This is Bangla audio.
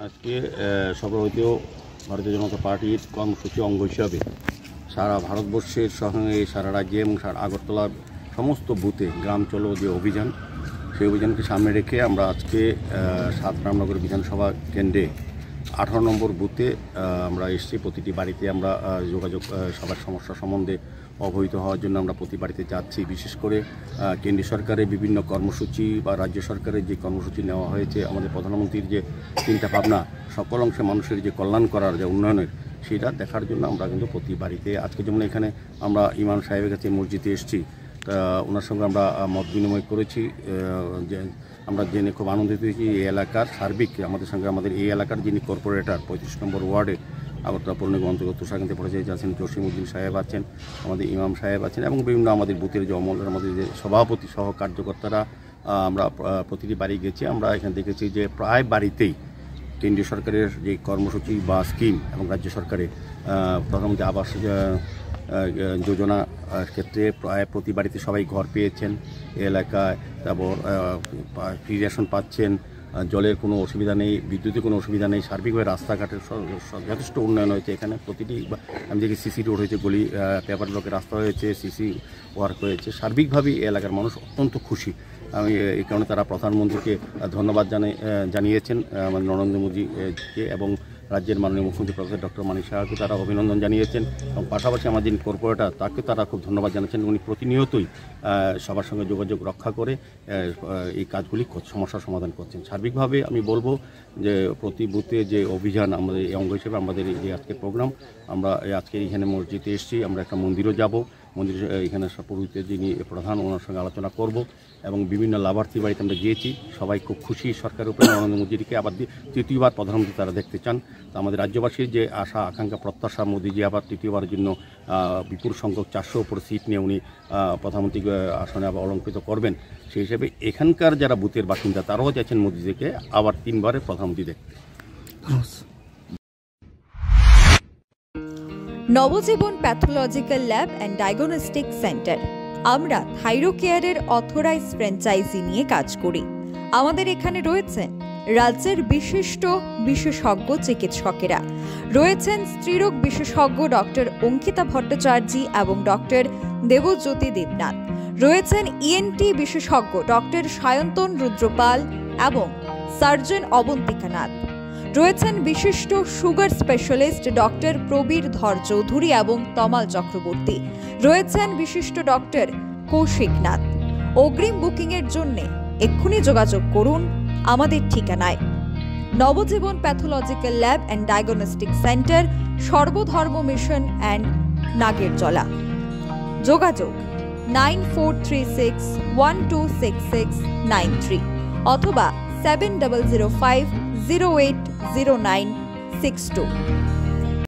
আজকে সর্বভারতীয় ভারতীয় জনতা পার্টির কর্মসূচি অঙ্গ হিসাবে সারা ভারতবর্ষের সঙ্গে সারা রাজ্যে এবং সারা আগরতলার সমস্ত বুথে গ্রাম চলো যে অভিযান, সেই অভিযানকে সামনে রেখে আমরা আজকে ৭ রামনগর বিধানসভা কেন্দ্রে 18 নম্বর বুথে আমরা এসেছি। প্রতিটি বাড়িতে আমরা যোগাযোগ সবার সমস্যা সম্বন্ধে অবহিত হওয়ার জন্য আমরা প্রতি বাড়িতে যাচ্ছি। বিশেষ করে কেন্দ্রীয় সরকারের বিভিন্ন কর্মসূচি বা রাজ্য সরকারের যে কর্মসূচি নেওয়া হয়েছে, আমাদের প্রধানমন্ত্রীর যে চিন্তা ভাবনা সকল অংশে মানুষের যে কল্যাণ করার যে উন্নয়নের, সেটা দেখার জন্য আমরা কিন্তু প্রতি বাড়িতে আজকে যেমন এখানে আমরা ইমাম সাহেবের কাছে মসজিদে এসেছি, ওনার সঙ্গে আমরা মত বিনিময় করেছি। যে আমরা জেনে খুব আনন্দিত হয়েছি এই এলাকার সার্বিক আমাদের সঙ্গে আমাদের এই এলাকার যিনি কর্পোরেটর 35 নম্বর ওয়ার্ডে আগরতলা পৌর নিগম অন্তর্গত তুষারকান্তি ভট্টাচার্য আছেন, জসিমউদ্দিন সাহেব আছেন, আমাদের ইমাম সাহেব আছেন এবং বিভিন্ন আমাদের বুথের যে আমাদের যে সভাপতি সহ কার্যকর্তারা আমরা প্রতিটি বাড়ি গেছি। আমরা এখানে দেখেছি যে প্রায় বাড়িতেই কেন্দ্রীয় সরকারের যে কর্মসূচি বা স্কিম এবং রাজ্য সরকারের প্রধানমন্ত্রী আবাস যোজনা ক্ষেত্রে প্রায় প্রতি বাড়িতে সবাই ঘর পেয়েছেন এই এলাকায়। তারপর ফ্রি রেশন পাচ্ছেন, জলের কোনো অসুবিধা নেই, বিদ্যুতের কোনো অসুবিধা নেই, সার্বিকভাবে রাস্তাঘাটের যথেষ্ট উন্নয়ন হয়েছে এখানে। প্রতিটি আমি দেখি সিসি রোড হয়েছে, গলি পেপার ব্লকের রাস্তা হয়েছে, সিসি ওয়ার্ক হয়েছে। সার্বিকভাবে এই এলাকার মানুষ অত্যন্ত খুশি। আমি এই কারণে তারা প্রধানমন্ত্রীকে ধন্যবাদ জানিয়েছেন, আমাদের নরেন্দ্র মোদীকে, এবং রাজ্যের মাননীয় মুখ্যমন্ত্রী প্রফেসর ডক্টর মানিক সাহাকে তারা অভিনন্দন জানিয়েছেন, এবং পাশাপাশি আমাদের যিনি কর্পোরেটর তাকে তারা খুব ধন্যবাদ জানাচ্ছেন। উনি প্রতিনিয়তই সবার সঙ্গে যোগাযোগ রক্ষা করে এই কাজগুলি সমস্যার সমাধান করছেন। সার্বিকভাবে আমি বলবো যে প্রতি বুথে যে অভিযান আমাদের এই অঙ্গ হিসেবে আমাদের এই যে আজকের প্রোগ্রাম, আমরা আজকে এখানে মসজিদে এসেছি, আমরা একটা মন্দিরও যাব। মন্দির এখানে পুরোহিতের যিনি প্রধান, ওনার সঙ্গে আলোচনা করব, এবং বিভিন্ন লাভার্থী বাড়িতে আমরা গিয়েছি। সবাই খুব খুশি সরকারের উপরে, নরেন্দ্র মোদীকে আবার তৃতীয়বার প্রধানমন্ত্রী তারা দেখতে চান। তো আমাদের রাজ্যবাসীর যে আশা আকাঙ্ক্ষা প্রত্যাশা, মোদীজি আবার তৃতীয়বারের জন্য বিপুল সংখ্যক 400 উপর সিট নিয়ে উনি প্রধানমন্ত্রী আসনে আবার অলঙ্কৃত করবেন, সেই হিসেবে এখানকার যারা বুথের বাসিন্দা তারাও চাইছেন মোদীজিকে আবার 3বারের প্রধানমন্ত্রী দেখতে। Nabajiban pathological lab and diagnostic centre. আমরা থাইরোকেয়ারের অথরাইজড ফ্র্যাঞ্চাইজি নিয়ে কাজ করি। আমাদের এখানে রয়েছেন রাজ্যের বিশিষ্ট বিশেষজ্ঞ চিকিৎসকেরা, রয়েছেন স্ত্রীরোগ বিশেষজ্ঞ ডক্টর অঙ্কিতা ভট্টাচার্য এবং ডক্টর দেবজ্যোতি দেবনাথ, রয়েছেন ইএনটি বিশেষজ্ঞ ডক্টর সায়ন্তন রুদ্রপাল এবং সার্জন অবন্তিকা নাথ, রয়েছেন বিশিষ্ট সুগার স্পেশালিস্ট ডক্টর প্রবীর ধর চৌধুরী এবং তমাল চক্রবর্তী, রয়েছেন বিশিষ্ট ডক্টর কৌশিক নাথ। অগ্রিম বুকিংয়ের জন্য এক্ষুনি যোগাযোগ করুন আমাদের ঠিকানায়। Nabajiban pathological lab and diagnostic centre, Sarbadharma mission and Nagerjala. যোগাযোগ 9436126693 অথবা 7005080962।